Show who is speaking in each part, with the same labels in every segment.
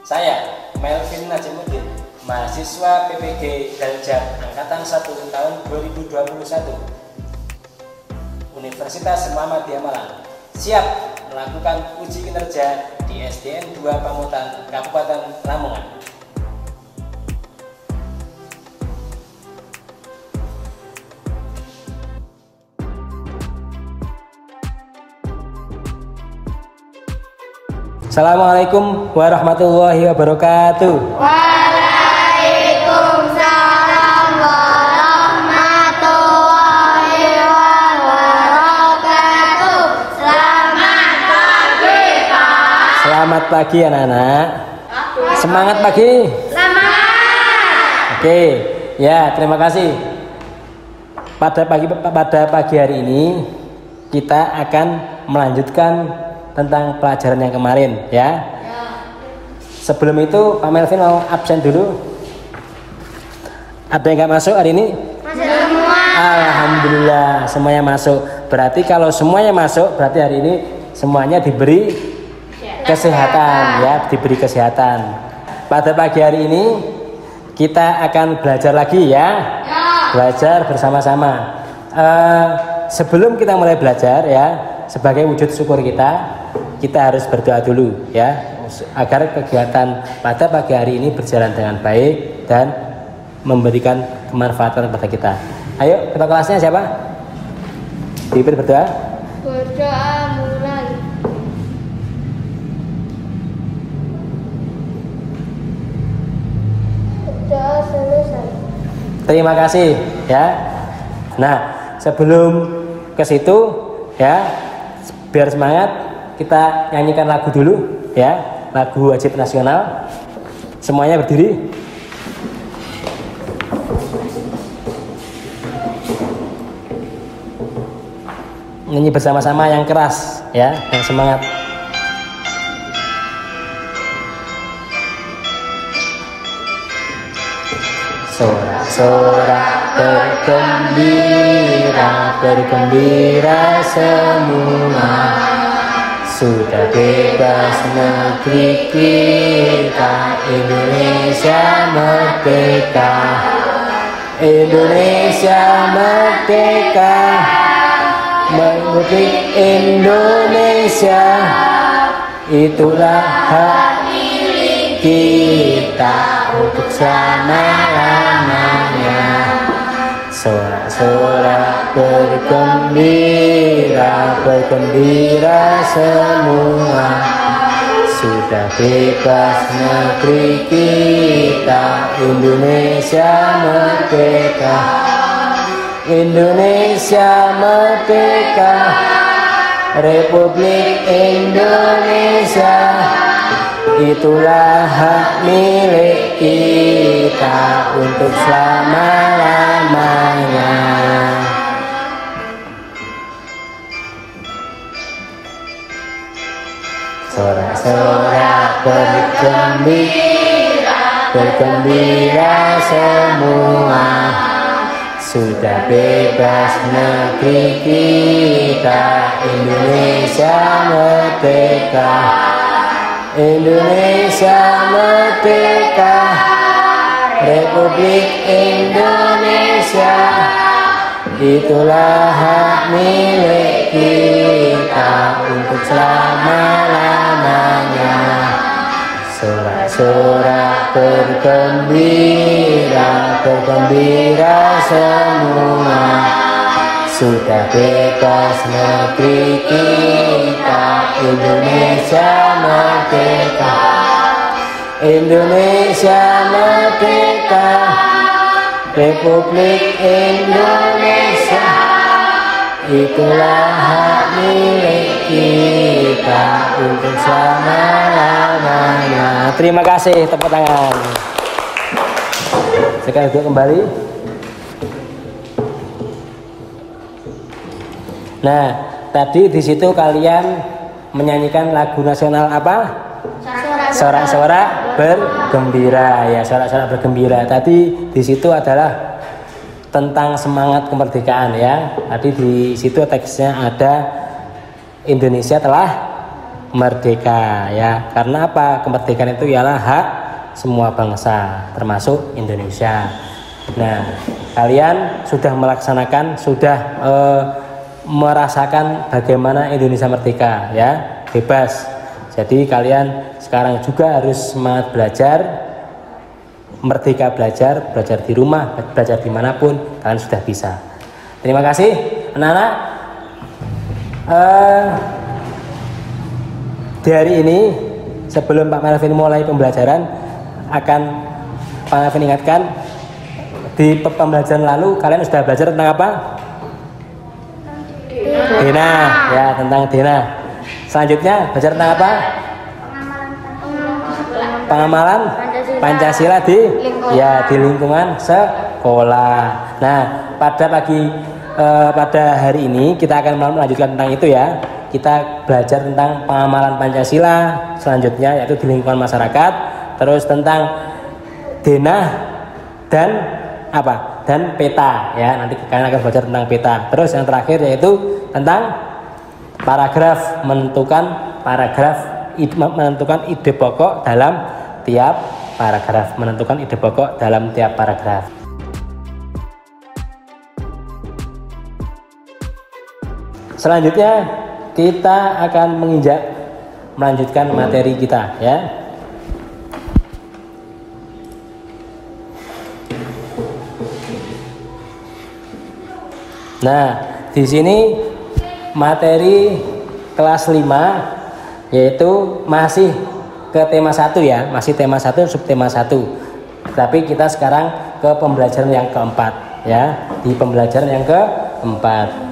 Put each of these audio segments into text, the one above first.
Speaker 1: Saya, Melvin Najimuddin, mahasiswa PPG Daljab Angkatan 1 tahun 2021 Universitas Muhammadiyah Malang, siap melakukan uji kinerja di SDN 2 Pamutan, Kabupaten Lamongan. Assalamualaikum warahmatullahi wabarakatuh.
Speaker 2: Waalaikumsalam warahmatullahi wabarakatuh. Selamat pagi, Pak.
Speaker 1: Selamat pagi anak-anak. Semangat pagi.
Speaker 2: Semangat.
Speaker 1: Oke, ya terima kasih. Pada pagi hari ini kita akan melanjutkan tentang pelajaran yang kemarin ya. Sebelum itu Pak Melvin mau absen dulu. Ada yang nggak masuk hari ini?
Speaker 2: Masuk semua.
Speaker 1: Alhamdulillah semuanya masuk. Berarti kalau semuanya masuk berarti hari ini semuanya diberi kesehatan ya, diberi kesehatan. Pada pagi hari ini kita akan belajar lagi ya. Belajar bersama-sama. Sebelum kita mulai belajar ya, sebagai wujud syukur kita harus berdoa dulu ya, agar kegiatan pada pagi hari ini berjalan dengan baik dan memberikan kemanfaatan kepada kita. Ayo, ketua kelasnya siapa? Diberi berdoa.
Speaker 2: Berdoa mulai. Berdoa selesai.
Speaker 1: Terima kasih ya. Nah, sebelum ke situ ya, biar semangat kita nyanyikan lagu dulu ya, lagu wajib nasional. Semuanya berdiri. Nyanyi bersama-sama yang keras ya, yang semangat. Sorak-sorak bergembira, bergembira semua. Sudah bebas negeri kita, Indonesia merdeka. Indonesia merdeka, Republik Indonesia, itulah hak milik kita untuk selama-lamanya. Sorak-sorak bergembira, bergembira semua. Sudah bebas negeri kita, Indonesia merdeka. Indonesia merdeka, Republik Indonesia, itulah hak milik kita untuk selama-lamanya. Sorak-sorak bergembira, bergembira semua. Sudah bebas negeri kita, Indonesia merdeka. Indonesia merdeka, Republik Indonesia, itulah hak milik kita untuk selama-lamanya. Sorak-sorak bergembira, bergembira semua. Sudah bebas negeri kita, Indonesia merdeka. Indonesia merdeka, Republik Indonesia, itulah hak milik kita untuk selama-lamanya. Terima kasih, tepuk tangan. Sekarang duduk kembali. Nah, tadi di situ kalian menyanyikan lagu nasional apa? Sorak-sorak bergembira ya, sorak-sorak bergembira. Tadi di situ adalah tentang semangat kemerdekaan ya. Tadi di situ teksnya ada Indonesia telah merdeka ya. Karena apa? Kemerdekaan itu ialah hak semua bangsa termasuk Indonesia. Nah, kalian sudah melaksanakan, sudah merasakan bagaimana Indonesia merdeka ya, bebas. Jadi kalian sekarang juga harus semangat belajar, merdeka belajar, belajar di rumah, belajar dimanapun, kalian sudah bisa. Terima kasih anak-anak. Di hari ini sebelum Pak Melvin mulai pembelajaran, akan Pak Melvin ingatkan, di pembelajaran lalu kalian sudah belajar tentang apa? Denah ya, tentang denah. Selanjutnya belajar tentang apa? Pengamalan Pancasila di lingkungan sekolah. Nah, pada hari ini kita akan melanjutkan tentang itu ya. Kita belajar tentang pengamalan Pancasila, selanjutnya yaitu di lingkungan masyarakat, terus tentang denah dan apa? Dan peta ya. Nanti kalian akan belajar tentang peta. Terus yang terakhir yaitu tentang paragraf, menentukan ide pokok dalam tiap paragraf. Selanjutnya kita akan melanjutkan materi kita ya. Nah, di sini materi kelas 5 yaitu masih ke tema 1 ya, masih tema 1 subtema 1. Tapi kita sekarang ke pembelajaran yang keempat ya, di pembelajaran yang keempat.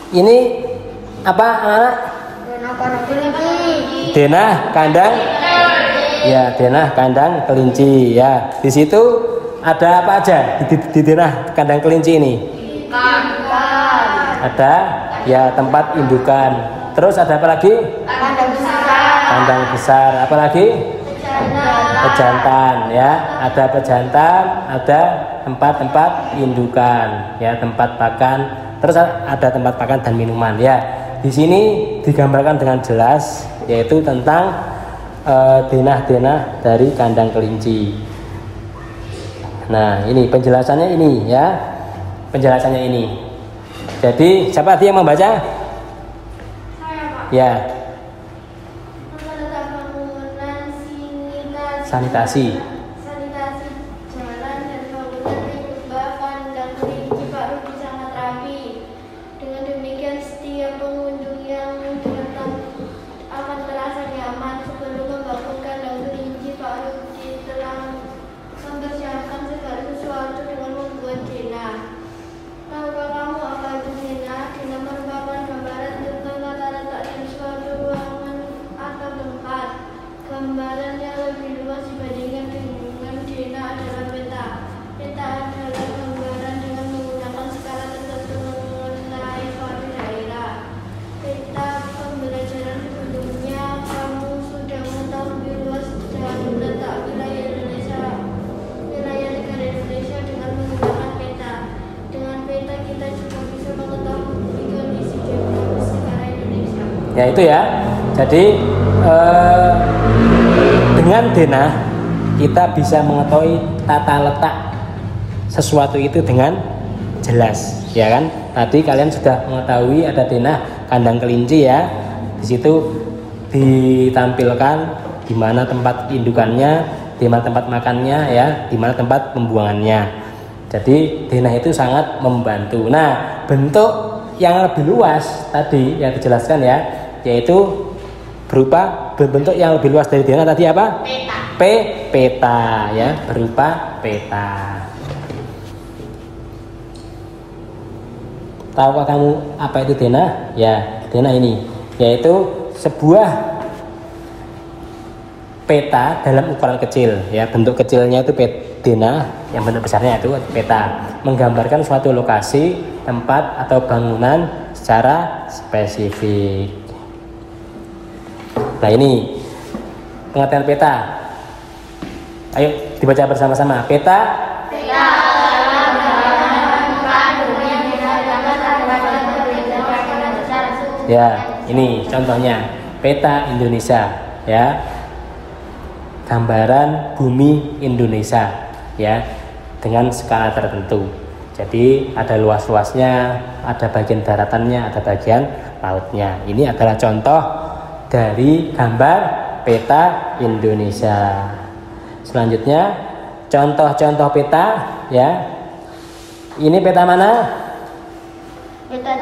Speaker 1: Ini apa anak-anak? Denah kandang. Ya, denah kandang kelinci ya. Di situ ada apa aja di denah kandang kelinci ini? Ada ya tempat indukan. Terus ada apa lagi? Kandang besar. Apa lagi? Pejantan ya. Ada pejantan, ada tempat-tempat indukan ya, tempat pakan. Terus ada tempat pakan dan minuman ya. Di sini digambarkan dengan jelas yaitu tentang denah-denah dari kandang kelinci. Nah, ini penjelasannya ini ya. Penjelasannya ini. Jadi, siapa tadi yang membaca?
Speaker 2: Saya, Pak.
Speaker 1: Ya.
Speaker 2: Sanitasi
Speaker 1: Sanitasi.
Speaker 2: jalan dan bangunan rubah kandang kelinci baru sangat rapi. Dengan demikian setiap pengunjung yang datang akan terasa nyaman. Sebelum membangun kandang kelinci baru telah mempersiapkan segala sesuatu dengan membuat denah. Tahukah kamu apa itu denah? Denah merupakan gambaran tentang tata letak di suatu ruangan atau tempat. Gambaran yang lebih luas dibandingkan dengan denah adalah peta. Peta adalah gambaran dengan menggunakan skala tertentu mengenai suatu daerah. Peta pembelajaran sebelumnya kamu sudah mengetahui lebih luas dan letak wilayah negara Indonesia dengan menggunakan peta. Dengan peta kita juga bisa mengetahui kondisi geografis negara Indonesia.
Speaker 1: Ya itu ya. Jadi dengan denah kita bisa mengetahui tata letak sesuatu itu dengan jelas, ya kan? Tadi kalian sudah mengetahui ada denah kandang kelinci ya. Di situ ditampilkan di mana tempat indukannya, di mana tempat makannya ya, di mana tempat pembuangannya. Jadi denah itu sangat membantu. Nah, bentuk yang lebih luas tadi yang dijelaskan ya, yaitu berupa bentuk yang lebih luas dari denah tadi apa? Peta ya, berupa peta. Tahukah kamu apa itu denah? Ya, denah ini yaitu sebuah peta dalam ukuran kecil ya, bentuk kecilnya itu denah, yang bentuk besarnya itu peta, menggambarkan suatu lokasi, tempat atau bangunan secara spesifik. Nah, ini pengertian peta. Ayo dibaca bersama-sama. Peta ya, Ini contohnya peta Indonesia ya. Gambaran bumi Indonesia ya dengan skala tertentu. Jadi ada luas-luasnya, ada bagian daratannya, ada bagian lautnya. Ini adalah contoh dari gambar peta Indonesia. Selanjutnya contoh-contoh peta ya. Ini peta mana?
Speaker 2: Peta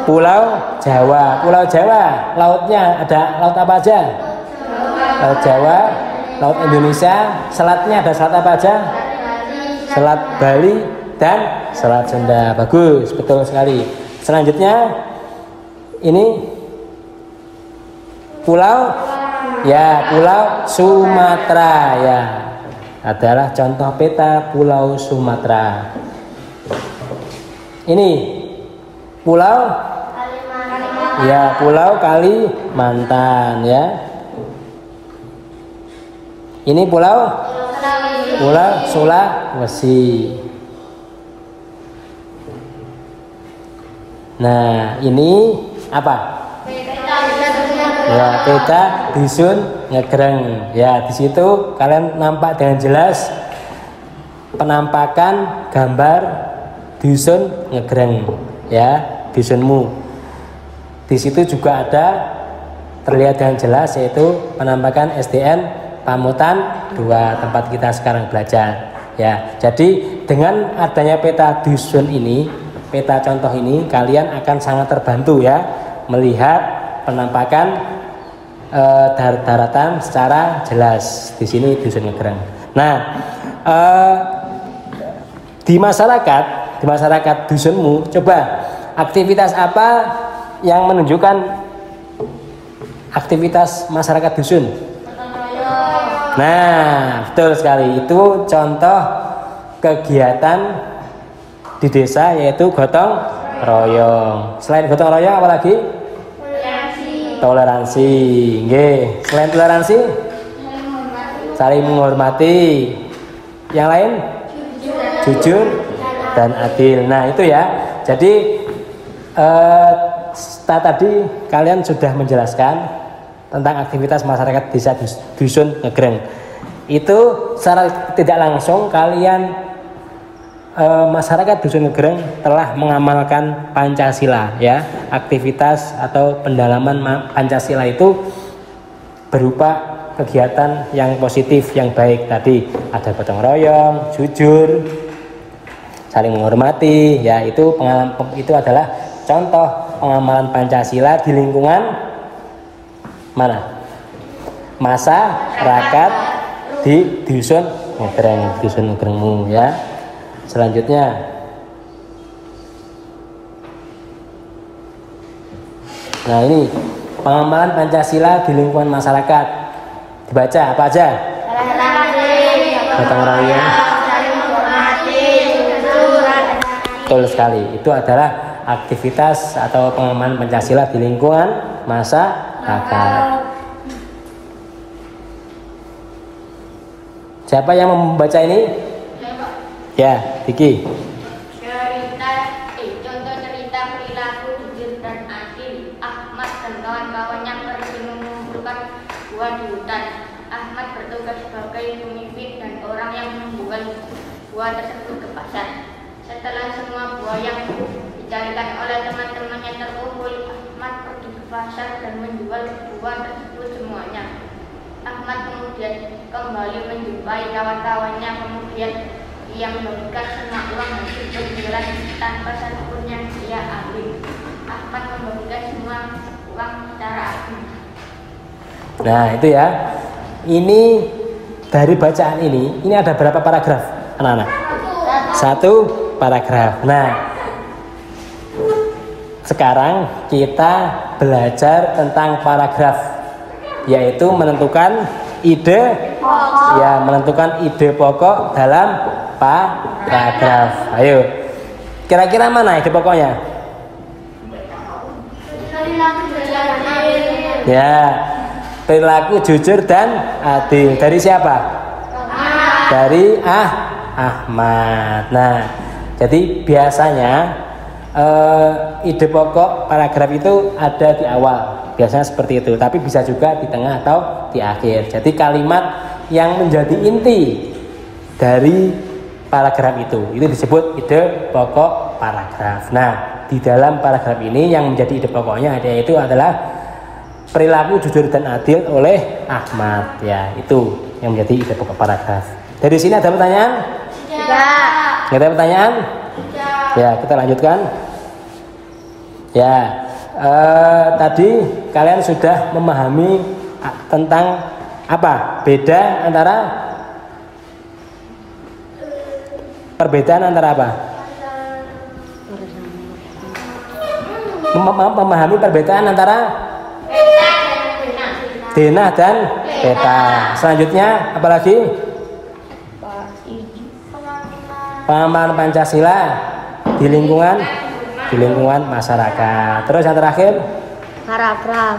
Speaker 1: Pulau Jawa. Pulau Jawa, lautnya ada laut apa aja? Laut Jawa, laut Indonesia, selatnya ada selat apa aja? Selat Bali dan Selat Sunda. Bagus, betul sekali. Selanjutnya ini pulau ya, Pulau Sumatera ya. Adalah contoh peta Pulau Sumatera. Ini pulau ya, Pulau Kalimantan ya. Ini pulau Sulawesi. Nah, ini apa? Ya, peta Dusun Ngegreng. Ya, di situ kalian nampak dengan jelas penampakan gambar Dusun Ngegreng. Ya, dusunmu. Di situ juga ada terlihat dengan jelas yaitu penampakan SDN Pamutan 2 tempat kita sekarang belajar. Ya, jadi dengan adanya peta dusun ini, peta contoh ini, kalian akan sangat terbantu ya melihat penampakan daratan secara jelas. Di sini dusun Ngegreng. Nah, di masyarakat dusunmu, coba aktivitas apa yang menunjukkan aktivitas masyarakat dusun? Nah, betul sekali. Itu contoh kegiatan di desa yaitu gotong royong. Selain gotong royong apa lagi? Toleransi. Nggih. Selain toleransi? Saling menghormati. Yang lain? Jujur dan adil. Nah, itu ya. Jadi tadi kalian sudah menjelaskan tentang aktivitas masyarakat desa Dusun Ngegreng. Itu secara tidak langsung kalian masyarakat Dusun Ngegreng telah mengamalkan Pancasila ya. Aktivitas atau pendalaman Pancasila itu berupa kegiatan yang positif, yang baik tadi. Ada gotong royong, jujur, saling menghormati ya. Itu adalah contoh pengamalan Pancasila di lingkungan mana? Masyarakat di Dusun Ngegreng, Dusun Ngegrengmu ya. Selanjutnya nah, ini pengamalan Pancasila di lingkungan masyarakat. Dibaca apa aja? Gotong royong. Betul sekali. Itu adalah aktivitas atau pengamalan Pancasila di lingkungan masyarakat. Siapa yang membaca ini? Ya, Diki.
Speaker 3: Contoh cerita perilaku jujur dan adil. Ahmad dan kawan-kawannya pergi mengumpulkan buah di hutan. Ahmad bertugas sebagai pemimpin dan orang yang membuat buah tersebut ke pasar. Setelah semua buah yang dicarikan oleh teman-temannya terkumpul, Ahmad pergi ke pasar dan menjual buah tersebut semuanya. Ahmad kemudian kembali menjumpai kawan-kawannya. Kemudian ia membagikan semua uang hasil penjualan tanpa satupun yang ia ambil. Ahmad membagikan semua uang secara adil.
Speaker 1: Nah, itu ya. Ini dari bacaan ini ada berapa paragraf, anak-anak? 1 paragraf. Nah, sekarang kita belajar tentang paragraf, yaitu menentukan ide pokok dalam paragraf. Ayo, kira-kira mana ide pokoknya? Ya, perilaku jujur dan adil. Dari siapa? Dari Ahmad. Nah, jadi biasanya ide pokok paragraf itu ada di awal, biasanya seperti itu, tapi bisa juga di tengah atau di akhir. Jadi kalimat yang menjadi inti dari paragraf itu disebut ide pokok paragraf. Nah, di dalam paragraf ini yang menjadi ide pokoknya yaitu adalah perilaku jujur dan adil oleh Ahmad, ya, itu yang menjadi ide pokok paragraf. Dari sini ada pertanyaan?
Speaker 2: Tidak.
Speaker 1: Nggak ada pertanyaan?
Speaker 2: Tidak.
Speaker 1: Ya, kita lanjutkan. Ya, tadi kalian sudah memahami tentang apa? Perbedaan antara apa? Memahami perbedaan antara denah dan peta. Selanjutnya apa lagi? Pemahaman Pancasila di lingkungan masyarakat. Terus yang terakhir,
Speaker 3: Paragraf.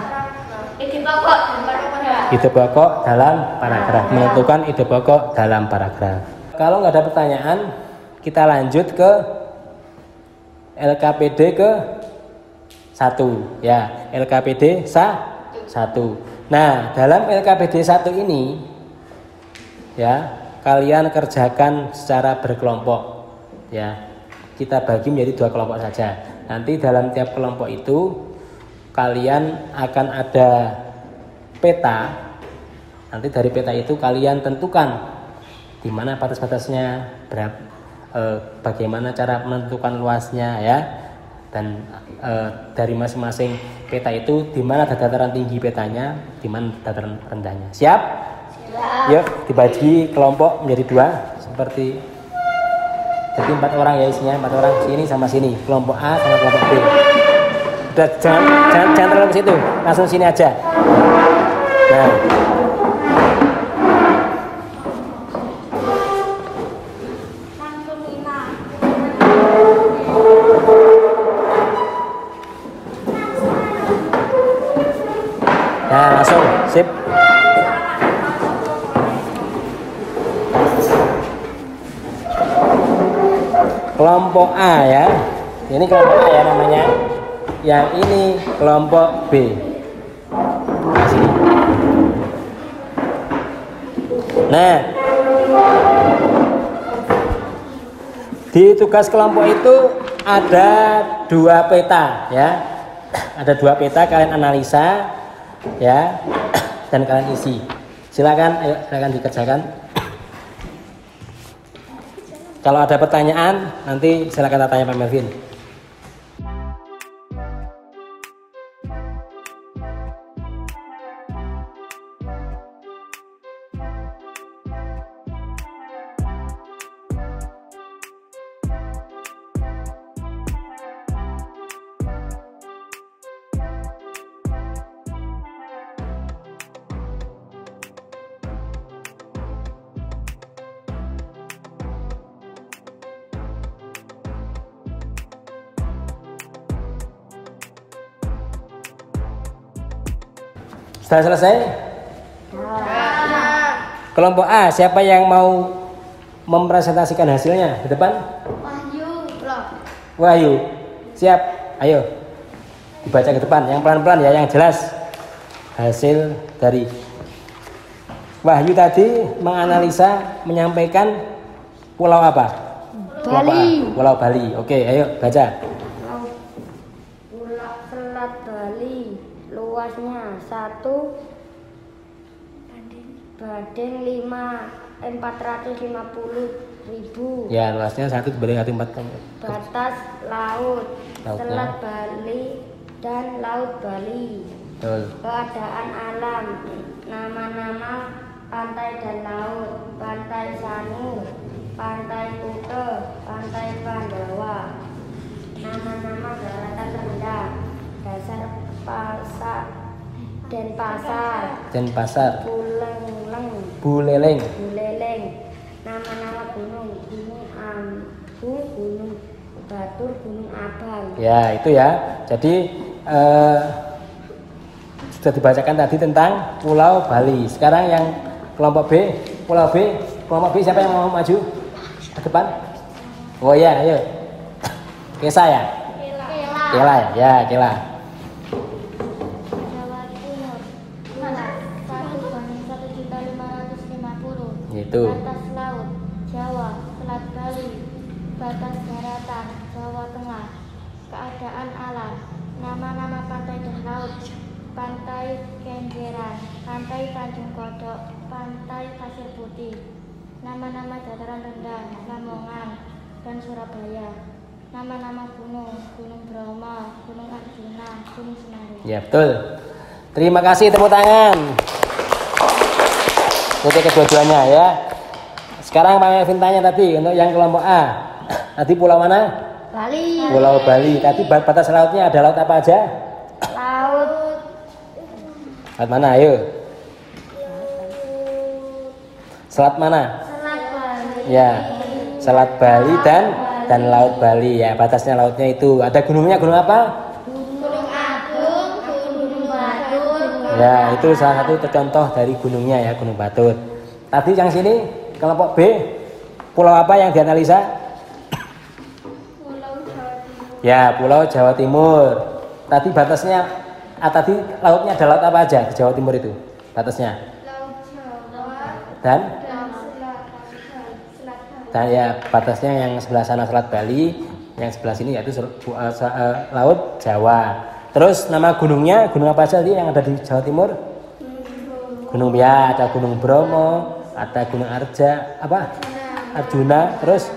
Speaker 1: ide pokok dalam paragraf. Menentukan ide pokok dalam paragraf. Kalau nggak ada pertanyaan, kita lanjut ke LKPD ke 1, ya, LKPD 1. Nah, dalam LKPD 1 ini, ya, kalian kerjakan secara berkelompok, ya. Kita bagi menjadi 2 kelompok saja. Nanti dalam tiap kelompok itu kalian akan ada peta. Nanti dari peta itu kalian tentukan di mana batas-batasnya, bagaimana cara menentukan luasnya, ya. Dan dari masing-masing peta itu di mana dataran tinggi petanya, di mana dataran rendahnya. Siap? Siap. Yuk, dibagi kelompok menjadi 2 seperti jadi 4 orang ya isinya, 4 orang sini sama sini, kelompok A sama kelompok B. Udah, jangan terlalu ke situ, langsung sini aja. Nah, langsung, sip. Kelompok A, ya. Ini kelompok A ya namanya. Yang ini kelompok B. Nah, sini. Nah, di tugas kelompok itu ada 2 peta, ya. Ada 2 peta, kalian analisa, ya, dan kalian isi. Silakan, ayo, silakan dikerjakan. Kalau ada pertanyaan, nanti silakan tanya Pak Melvin. Sudah selesai? Kelompok A, siapa yang mau mempresentasikan hasilnya di depan? Wahyu. Siap? Ayo. Dibaca ke depan, yang pelan-pelan ya, yang jelas. Hasil dari Wahyu tadi menganalisa, menyampaikan pulau apa?
Speaker 3: Bali.
Speaker 1: Pulau Bali. Oke, ayo baca.
Speaker 3: Selat Bali luasnya 1 banding 450.000.
Speaker 1: Ya, luasnya 1 banding 4.
Speaker 3: Batas laut Selat Bali dan Laut Bali.
Speaker 1: Betul.
Speaker 3: Keadaan alam, nama-nama pantai dan laut: Pantai Sanur, Pantai Kuta, Pantai Pandawa. Nama-nama daratan rendah: Dasar Pasar, Denpasar, Buleleng. Nama-nama gunung: Gunung Agung, Gunung Batur, Gunung Abang.
Speaker 1: Ya, itu ya. Jadi sudah dibacakan tadi tentang Pulau Bali. Sekarang yang kelompok B, Pulau B. Kelompok B siapa yang mau maju ke depan? Oh ya, ayo. Kesa ya? Kela ya, Kela.
Speaker 2: Jawa Timur 1/1.550.
Speaker 1: Itu.
Speaker 2: Batas laut Jawa, Selat Bali. Batas daratan Jawa Tengah. Keadaan alam, nama-nama pantai dan laut: Pantai Kenjeran, Pantai Tanjung Kodok, Pantai Pasir Putih. Nama-nama dataran rendah: Lamongan dan Surabaya. Nama-nama gunung: Gunung Bromo, Gunung Arjuna, Gunung Semeru.
Speaker 1: Ya, betul. Terima kasih, tepuk tangan. Untuk kedua-duanya ya. Sekarang Pak Melvin tanya tadi untuk yang kelompok A. Tadi pulau mana?
Speaker 2: Bali.
Speaker 1: Pulau Bali. Tadi batas lautnya ada laut apa aja?
Speaker 2: Laut
Speaker 1: Laut mana? Ayo. Selat mana?
Speaker 2: Selat Bali.
Speaker 1: Ya. Selat Bali dan Laut Bali ya. Batasnya lautnya itu. Ada gunungnya, gunung apa?
Speaker 2: Gunung Agung, Gunung Batur.
Speaker 1: Ya, itu salah satu contoh dari gunungnya ya, Gunung Batur. Tadi yang sini kelompok B, pulau apa yang dianalisa?
Speaker 2: Pulau Jawa Timur.
Speaker 1: Ya, Pulau Jawa Timur. Tadi batasnya, tadi lautnya ada laut apa aja di Jawa Timur itu? Batasnya.
Speaker 2: Laut Jawa
Speaker 1: Dan
Speaker 2: Selat Bali.
Speaker 1: dan ya batasnya yang sebelah sana Selat Bali, yang sebelah sini yaitu Laut Jawa. Terus nama gunungnya, gunung apa aja yang ada di Jawa Timur? Gunung ya, ada Gunung Bromo, ada Gunung Arjuna, terus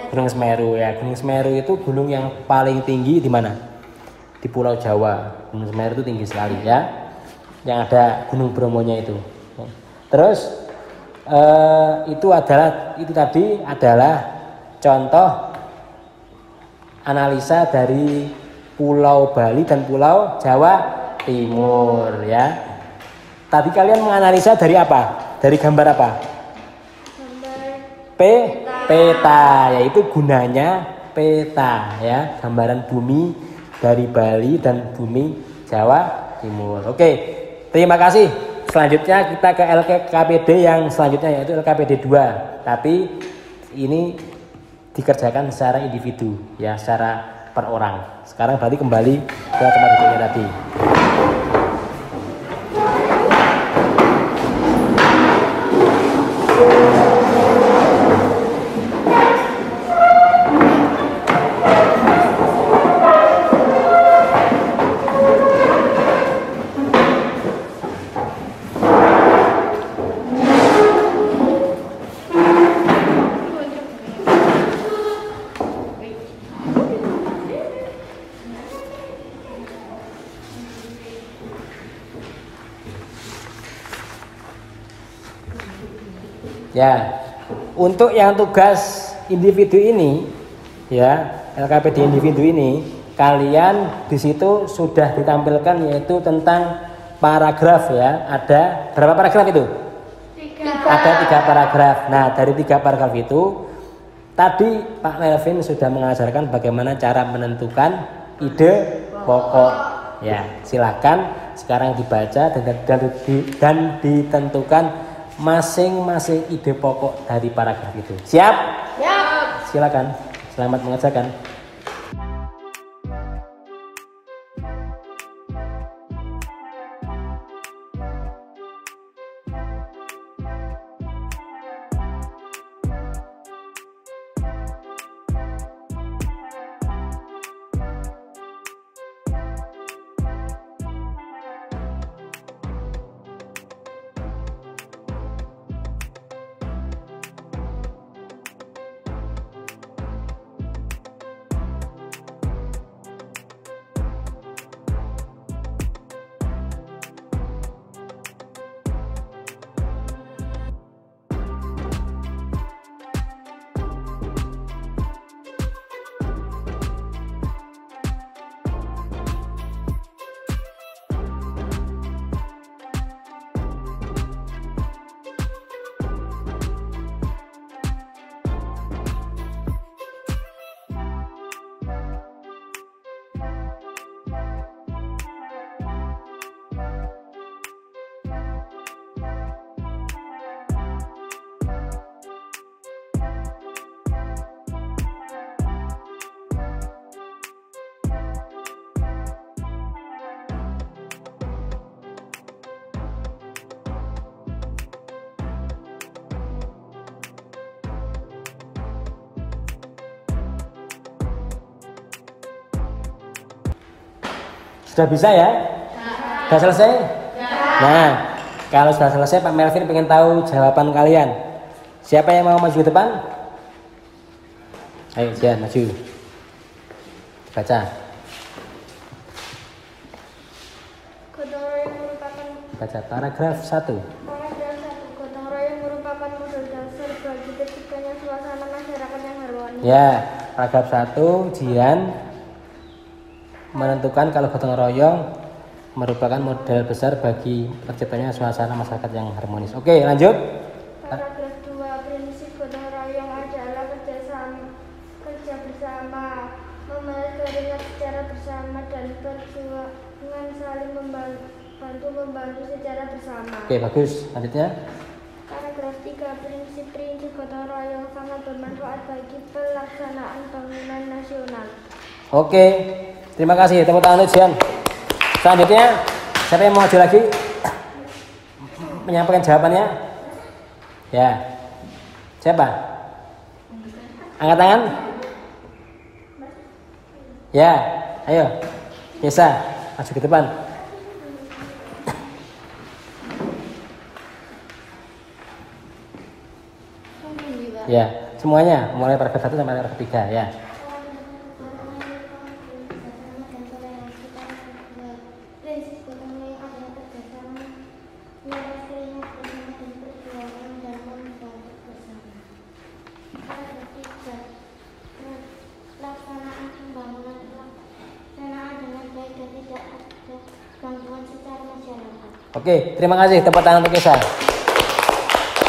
Speaker 1: Gunung Semeru ya. Gunung Semeru itu gunung yang paling tinggi di mana? Di Pulau Jawa. Gunung Semeru itu tinggi sekali ya. Yang ada Gunung Bromonya itu. Terus itu tadi adalah contoh analisa dari Pulau Bali dan Pulau Jawa Timur ya. Tadi kalian menganalisa dari apa? Dari gambar apa? Peta, yaitu gunanya peta ya, gambaran bumi dari Bali dan bumi Jawa Timur. Oke, terima kasih. Selanjutnya kita ke LKPD yang selanjutnya yaitu LKPD 2. Tapi ini dikerjakan secara individu ya, secara per orang. Sekarang berarti kembali ke tempat duduknya tadi. Ya, untuk yang tugas individu ini, ya LKPD individu ini, kalian di situ sudah ditampilkan yaitu tentang paragraf ya. Ada berapa paragraf itu?
Speaker 2: 3.
Speaker 1: Ada 3 paragraf. Nah, dari 3 paragraf itu, tadi Pak Melvin sudah mengajarkan bagaimana cara menentukan ide pokok. Ya, silakan sekarang dibaca dan ditentukan masing-masing ide pokok dari paragraf itu. Siap?
Speaker 2: Siap.
Speaker 1: Silakan. Selamat mengerjakan. Sudah bisa ya? Sudah selesai? Nah, kalau sudah selesai Pak Melvin pengen tahu jawaban kalian. Siapa yang mau maju ke depan? Ayo, Jian, maju. Baca.
Speaker 2: Gotong royong merupakan
Speaker 1: Baca paragraf 1.
Speaker 2: paragraf 1. Gotong royong merupakan modal dasar bagi terciptanya suasana masyarakat yang harmonis.
Speaker 1: Ya, paragraf 1 Jian menentukan kalau gotong royong merupakan modal besar bagi terciptanya suasana masyarakat yang harmonis. Oke, lanjut.
Speaker 2: Paragraf 2. Prinsip gotong royong adalah kerja bersama, membalas keringat secara bersama, dan perjuangan saling membantu secara bersama.
Speaker 1: Oke, bagus. Lanjutnya.
Speaker 2: Paragraf 3. Prinsip-prinsip gotong royong sangat bermanfaat bagi pelaksanaan bangunan nasional.
Speaker 1: Oke, terima kasih. Tepuk tangan untuk Jian. Selanjutnya, siapa yang mau maju lagi? Menyampaikan jawabannya? Ya. Siapa? Angkat tangan. Ya, ayo. Yesa, maju ke depan. Ya, semuanya mulai paragraf 1 sampai paragraf 3 ya.
Speaker 2: Prinsip gotong royong adalah kerjasama, membalas keringat bersama, dan perjuangan dan membantu bersama. Paragraf 3. Pelaksanaan pembangunan dengan baik dan tidak ada gangguan secara masyarakat.
Speaker 1: Oke, terima kasih. Tepuk tangan untuk Yesa.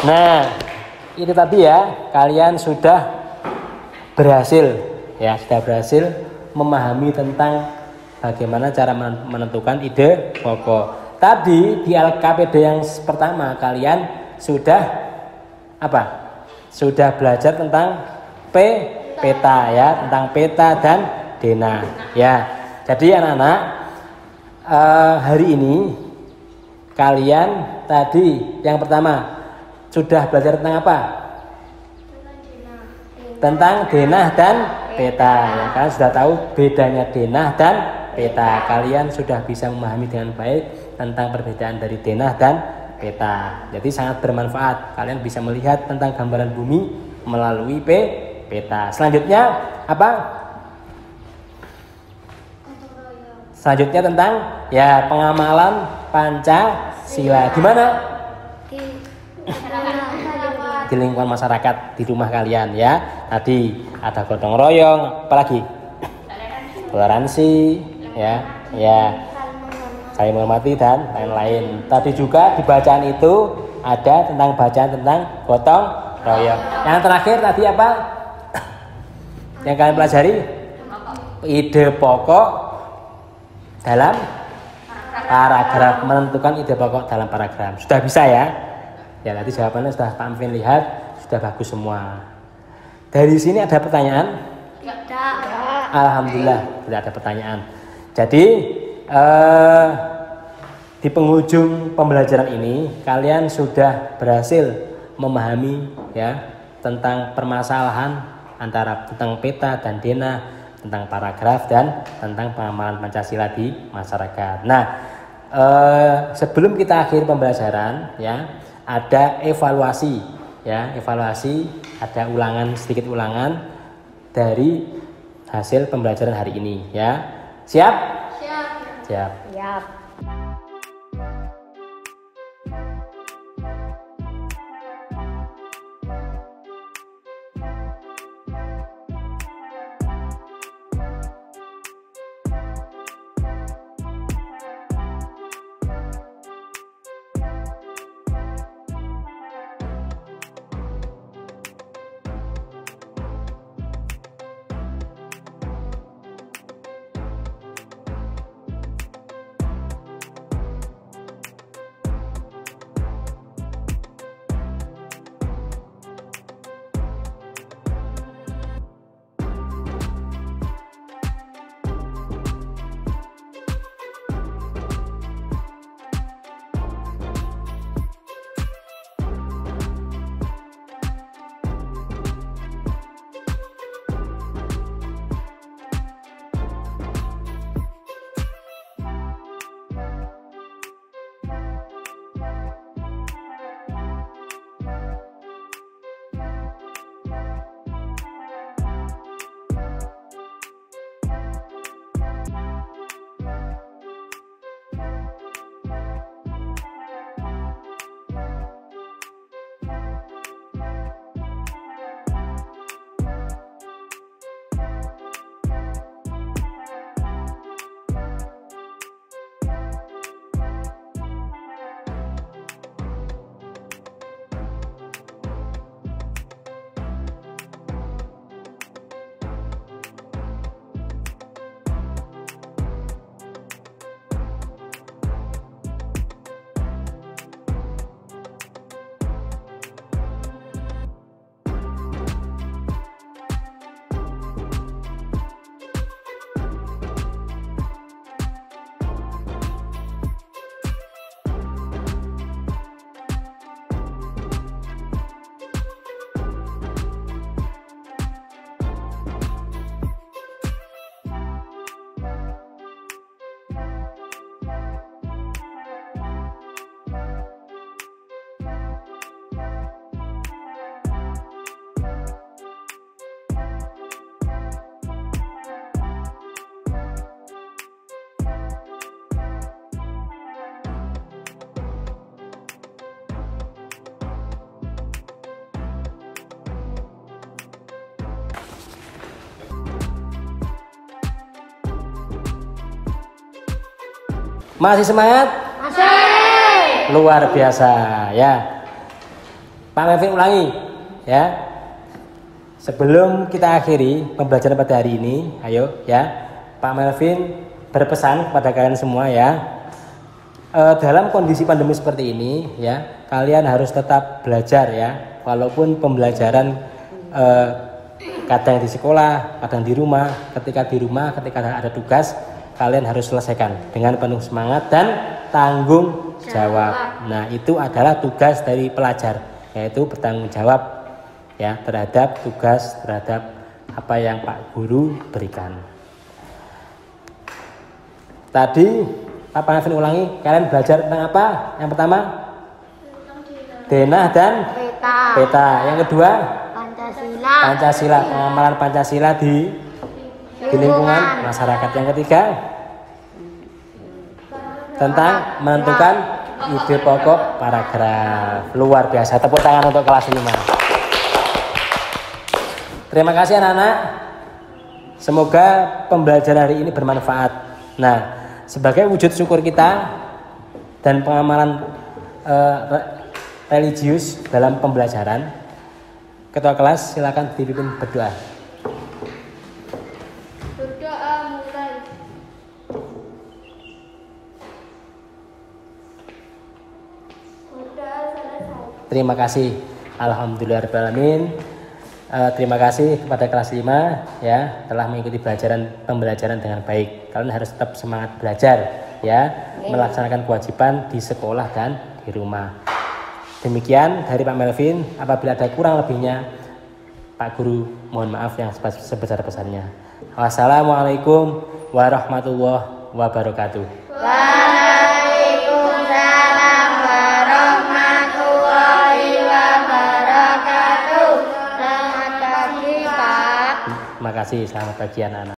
Speaker 1: Nah, itu tadi ya, kalian sudah berhasil memahami tentang bagaimana cara menentukan ide pokok. Tadi di LKPD yang pertama kalian sudah apa? Sudah belajar tentang peta ya, tentang peta dan denah ya. Jadi anak-anak hari ini kalian tadi yang pertama sudah belajar tentang apa? Tentang denah dan peta ya. Kalian sudah tahu bedanya denah dan peta. Kalian sudah bisa memahami dengan baik tentang perbedaan dari denah dan peta. Jadi sangat bermanfaat. Kalian bisa melihat tentang gambaran bumi melalui peta. Selanjutnya apa? Selanjutnya tentang ya pengamalan Pancasila. Gimana? Di lingkungan masyarakat di rumah kalian ya. Tadi ada gotong royong, apalagi toleransi ya, saling menghormati dan lain-lain. Tadi juga di bacaan itu ada tentang bacaan tentang gotong royong. Yang terakhir tadi apa? Yang kalian pelajari? Ide pokok dalam paragraf, menentukan ide pokok dalam paragraf. Sudah bisa ya? Ya, tadi jawabannya sudah Pak Amvin lihat, sudah bagus semua. Dari sini ada pertanyaan?
Speaker 2: Tidak.
Speaker 1: Alhamdulillah tidak ada pertanyaan. Jadi di penghujung pembelajaran ini kalian sudah berhasil memahami ya tentang permasalahan antara tentang peta dan denah, tentang paragraf dan tentang pengamalan Pancasila di masyarakat. Nah, sebelum kita akhir pembelajaran ya, ada evaluasi ya, ada sedikit ulangan dari hasil pembelajaran hari ini ya. Siap? Siap. Masih semangat?
Speaker 2: Masih.
Speaker 1: Luar biasa ya. Pak Melvin ulangi ya. Sebelum kita akhiri pembelajaran pada hari ini, ayo ya. Pak Melvin berpesan kepada kalian semua ya. Dalam kondisi pandemi seperti ini ya, kalian harus tetap belajar ya. Walaupun pembelajaran kadang di sekolah, kadang di rumah, ketika ada tugas, kalian harus selesaikan dengan penuh semangat dan tanggung jawab. Nah, itu adalah tugas dari pelajar, yaitu bertanggung jawab ya terhadap tugas, terhadap apa yang Pak Guru berikan. Tadi Pak Melvin ulangi, kalian belajar tentang apa? Yang pertama? Denah dan peta. Yang kedua? Pancasila. Pengamalan Pancasila di lingkungan masyarakat. Yang ketiga? Tentang menentukan ide pokok paragraf. Luar biasa. Tepuk tangan untuk kelas 5. Terima kasih anak-anak. Semoga pembelajaran hari ini bermanfaat. Nah, sebagai wujud syukur kita dan pengamalan religius dalam pembelajaran, ketua kelas silakan dipimpin berdoa.
Speaker 2: Berdoa mulai. Berdoa selesai.
Speaker 1: Terima kasih. Alhamdulillahirrahmanirrahim. Terima kasih kepada kelas 5 ya telah mengikuti pembelajaran dengan baik. Kalian harus tetap semangat belajar ya, melaksanakan kewajiban di sekolah dan di rumah. Demikian dari Pak Melvin. Apabila ada kurang lebihnya, Pak Guru mohon maaf yang sebesar-besarnya. Wassalamualaikum warahmatullahi wabarakatuh.
Speaker 2: Waalaikumsalam warahmatullahi wabarakatuh. Selamat pagi, Pak.
Speaker 1: Terima kasih, selamat pagi anak-anak.